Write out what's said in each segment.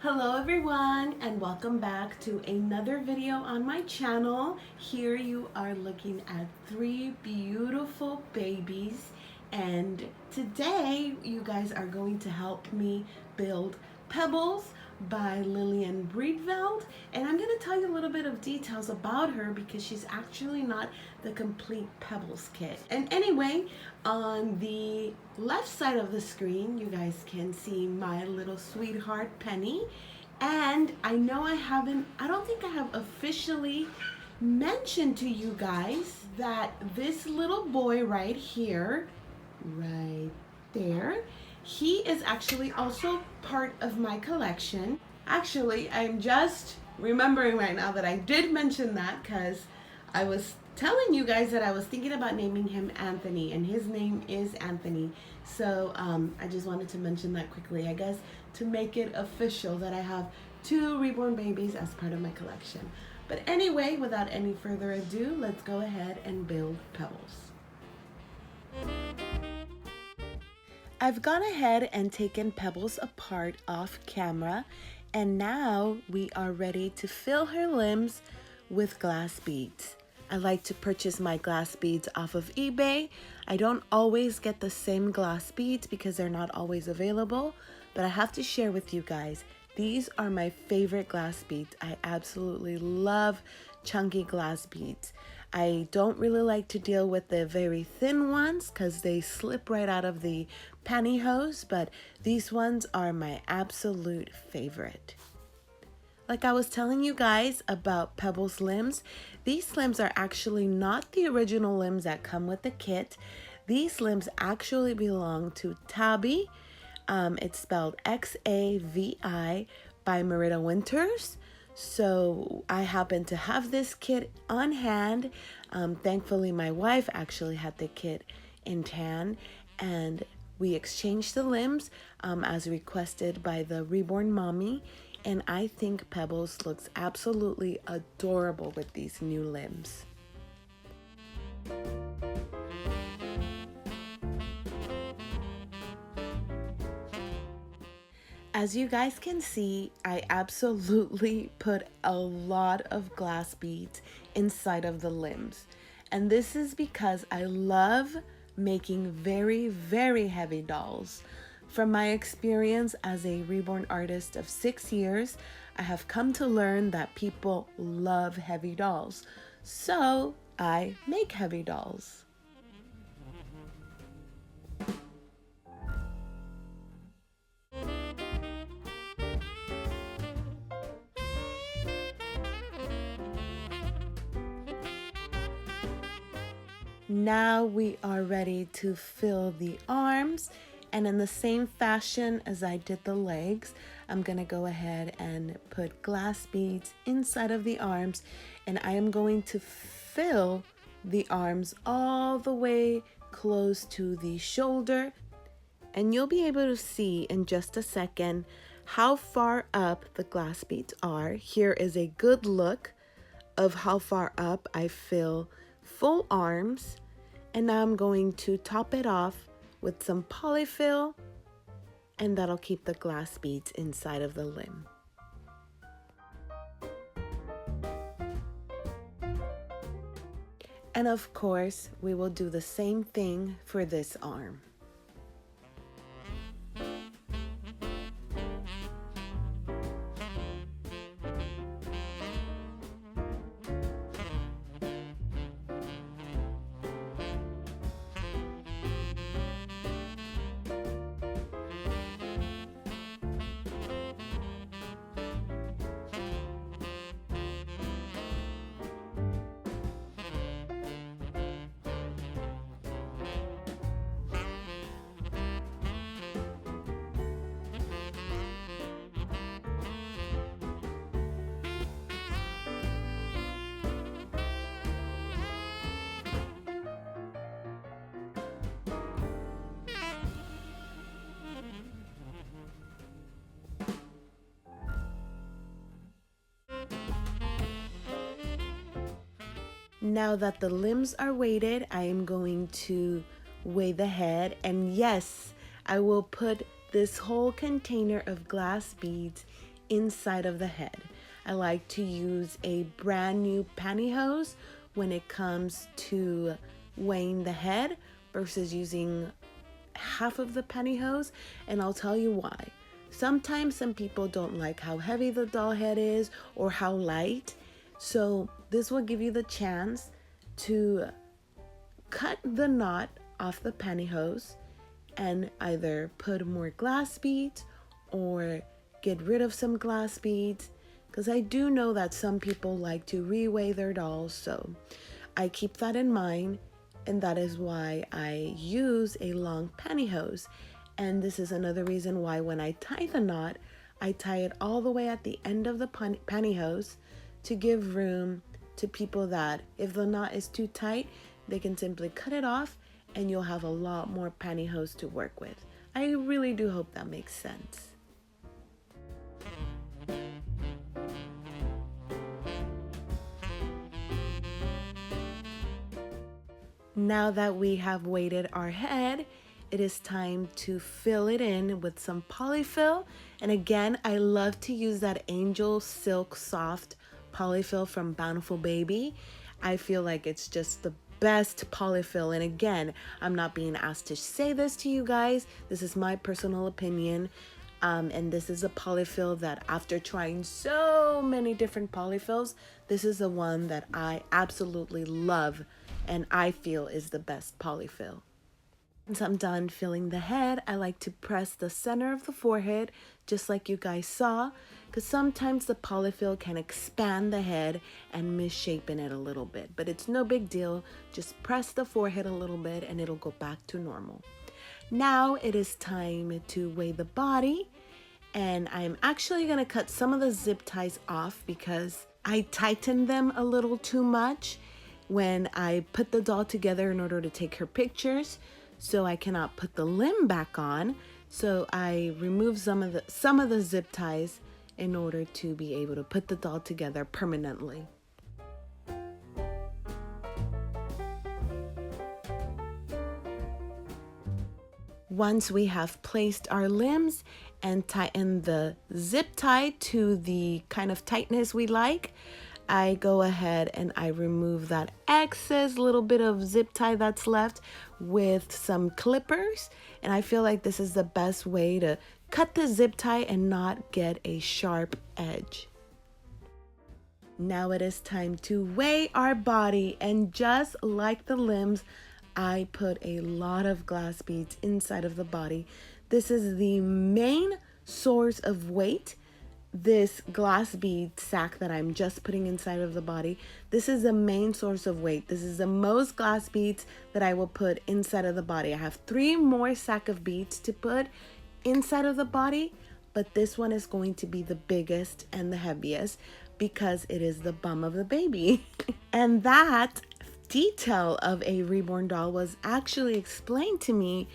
Hello everyone and welcome back to another video on my channel. Here you are looking at three beautiful babies, and today you guys are going to help me build Pebbles by Lillian Breedveld, and I'm going to tell you a little bit of details about her because she's actually not the complete Pebbles kit. And anyway, on the left side of the screen you guys can see my little sweetheart Penny, and I know I don't think I have officially mentioned to you guys that this little boy right here, right there, he is actually also part of my collection. Actually, I'm just remembering right now that I did mention that because I was telling you guys that I was thinking about naming him Anthony, and his name is Anthony. So I just wanted to mention that quickly, I guess, to make it official that I have two reborn babies as part of my collection. But anyway, without any further ado, let's go ahead and build Pebbles. I've gone ahead and taken Pebbles apart off camera, and now we are ready to fill her limbs with glass beads. I like to purchase my glass beads off of eBay. I don't always get the same glass beads because they're not always available, but I have to share with you guys, these are my favorite glass beads. I absolutely love chunky glass beads. I don't really like to deal with the very thin ones because they slip right out of the pantyhose, but these ones are my absolute favorite. Like I was telling you guys about Pebbles limbs, these limbs are actually not the original limbs that come with the kit. These limbs actually belong to Tabby. It's spelled Xavi by Merida Winters. So I happen to have this kit on hand. Thankfully, my wife actually had the kit in tan, and we exchanged the limbs as requested by the Reborn mommy. And I think Pebbles looks absolutely adorable with these new limbs. As you guys can see, I absolutely put a lot of glass beads inside of the limbs. And this is because I love making very, very heavy dolls. From my experience as a reborn artist of 6 years, I have come to learn that people love heavy dolls. So I make heavy dolls. Now we are ready to fill the arms, and in the same fashion as I did the legs, I'm gonna go ahead and put glass beads inside of the arms, and I am going to fill the arms all the way close to the shoulder, and you'll be able to see in just a second how far up the glass beads are. Here is a good look of how far up I fill full arms, and now I'm going to top it off with some polyfill, and that'll keep the glass beads inside of the limb. And of course, we will do the same thing for this arm. Now that the limbs are weighted, I am going to weigh the head, and yes, I will put this whole container of glass beads inside of the head. I like to use a brand new pantyhose when it comes to weighing the head versus using half of the pantyhose, and I'll tell you why. Sometimes some people don't like how heavy the doll head is or how light, so this will give you the chance to cut the knot off the pantyhose and either put more glass beads or get rid of some glass beads, because I do know that some people like to reweigh their dolls, so I keep that in mind, and that is why I use a long pantyhose. And this is another reason why when I tie the knot, I tie it all the way at the end of the pantyhose to give room to people that if the knot is too tight, they can simply cut it off and you'll have a lot more pantyhose to work with. I really do hope that makes sense. Now that we have weighted our head, it is time to fill it in with some polyfill. And again, I love to use that Angel Silk Soft Polyfill from Bountiful Baby. I feel like it's just the best polyfill. And again, I'm not being asked to say this to you guys. This is my personal opinion. And this is a polyfill that after trying so many different polyfills, this is the one that I absolutely love and I feel is the best polyfill. Once I'm done filling the head, I like to press the center of the forehead, just like you guys saw, because sometimes the polyfill can expand the head and misshapen it a little bit, but it's no big deal. Just press the forehead a little bit and it'll go back to normal. Now it is time to weigh the body, and I'm actually going to cut some of the zip ties off because I tightened them a little too much when I put the doll together in order to take her pictures. So I cannot put the limb back on. So I removed some of the zip ties in order to be able to put the doll together permanently. Once we have placed our limbs and tightened the zip tie to the kind of tightness we like, I go ahead and I remove that excess little bit of zip tie that's left with some clippers. And I feel like this is the best way to cut the zip tie and not get a sharp edge. Now it is time to weigh our body, and just like the limbs, I put a lot of glass beads inside of the body. This is the main source of weight. This glass bead sack that I'm just putting inside of the body, this is the main source of weight. This is the most glass beads that I will put inside of the body. I have 3 more sack of beads to put inside of the body, but this one is going to be the biggest and the heaviest because it is the bum of the baby. And that detail of a reborn doll was actually explained to me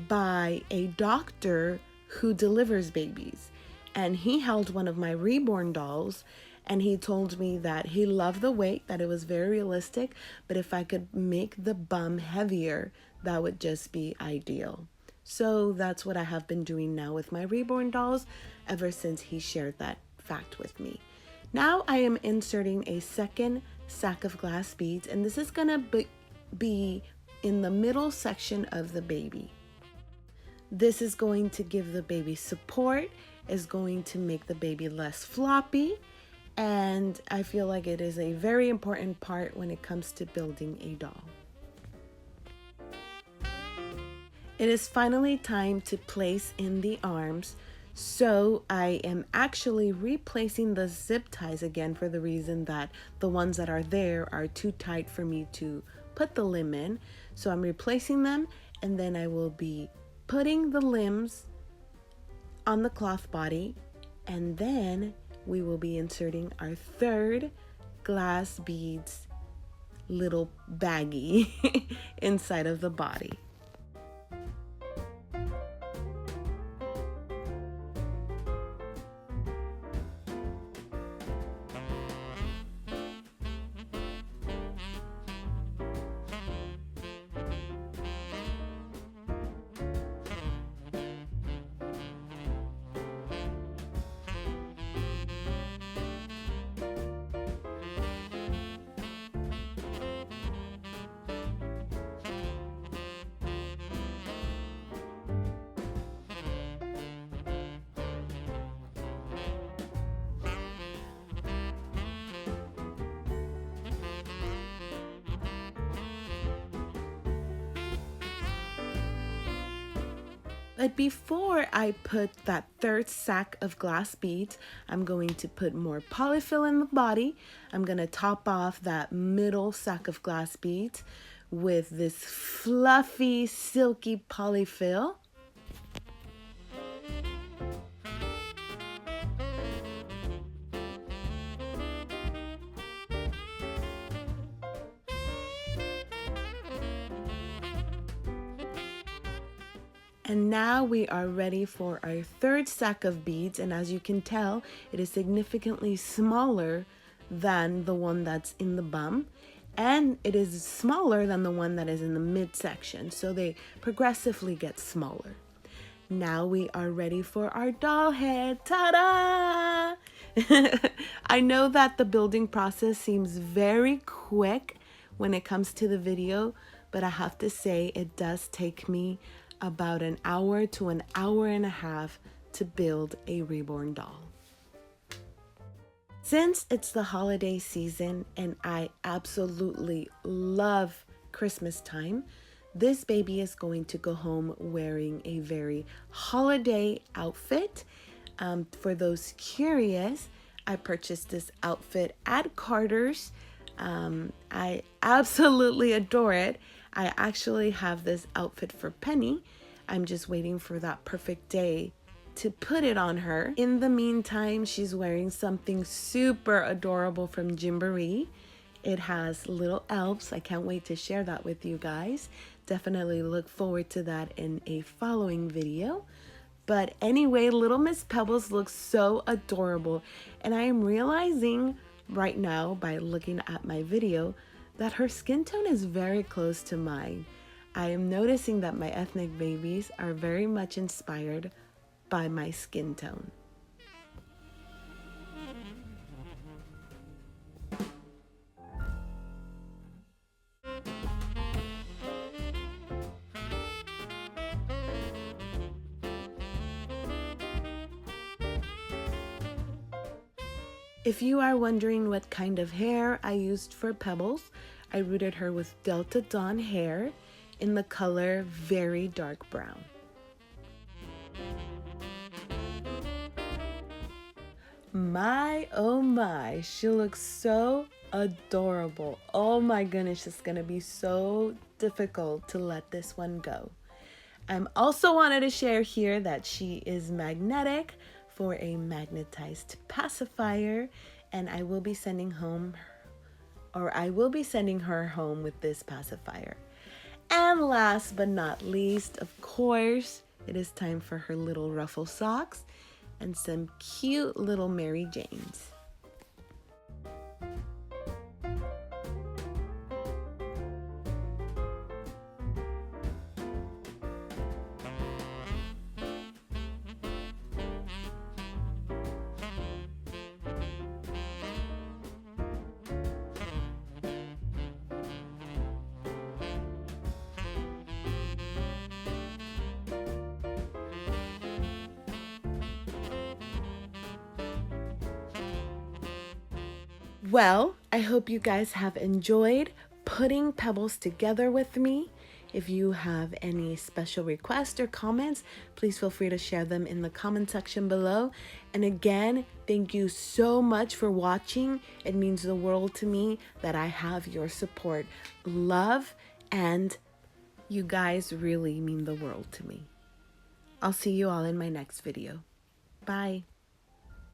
by a doctor who delivers babies. And he held one of my reborn dolls, and he told me that he loved the weight, that it was very realistic, but if I could make the bum heavier, that would just be ideal. So that's what I have been doing now with my reborn dolls ever since he shared that fact with me. Now I am inserting a second sack of glass beads, and this is gonna be in the middle section of the baby. This is going to give the baby support, is going to make the baby less floppy, and I feel like it is a very important part when it comes to building a doll. It is finally time to place in the arms, so I am actually replacing the zip ties again for the reason that the ones that are there are too tight for me to put the limb in. So I'm replacing them, and then I will be putting the limbs on the cloth body, and then we will be inserting our third glass beads little baggie inside of the body. But before I put that third sack of glass beads, I'm going to put more polyfill in the body. I'm going to top off that middle sack of glass beads with this fluffy, silky polyfill. And now we are ready for our third sack of beads, and as you can tell, it is significantly smaller than the one that's in the bum, and it is smaller than the one that is in the midsection, so they progressively get smaller. Now we are ready for our doll head. Ta-da! I know that the building process seems very quick when it comes to the video, but I have to say it does take me about an hour to an hour and a half to build a reborn doll. Since it's the holiday season and I absolutely love Christmas time, this baby is going to go home wearing a very holiday outfit. For those curious, I purchased this outfit at Carter's. I absolutely adore it. I actually have this outfit for Penny. I'm just waiting for that perfect day to put it on her. In the meantime, she's wearing something super adorable from Gymboree. It has little elves. I can't wait to share that with you guys. Definitely look forward to that in a following video. But anyway, little Miss Pebbles looks so adorable. And I am realizing right now by looking at my video that her skin tone is very close to mine. I am noticing that my ethnic babies are very much inspired by my skin tone. If you are wondering what kind of hair I used for Pebbles, I rooted her with Delta Dawn hair in the color very dark brown. My, oh my, she looks so adorable. Oh my goodness, it's gonna be so difficult to let this one go. I'm also wanted to share here that she is magnetic for a magnetized pacifier, and I will be sending her home with this pacifier. And last but not least, of course, it is time for her little ruffle socks and some cute little Mary Janes. Well, I hope you guys have enjoyed putting Pebbles together with me. If you have any special requests or comments, please feel free to share them in the comment section below. And again, thank you so much for watching. It means the world to me that I have your support. Love, and you guys really mean the world to me. I'll see you all in my next video. Bye.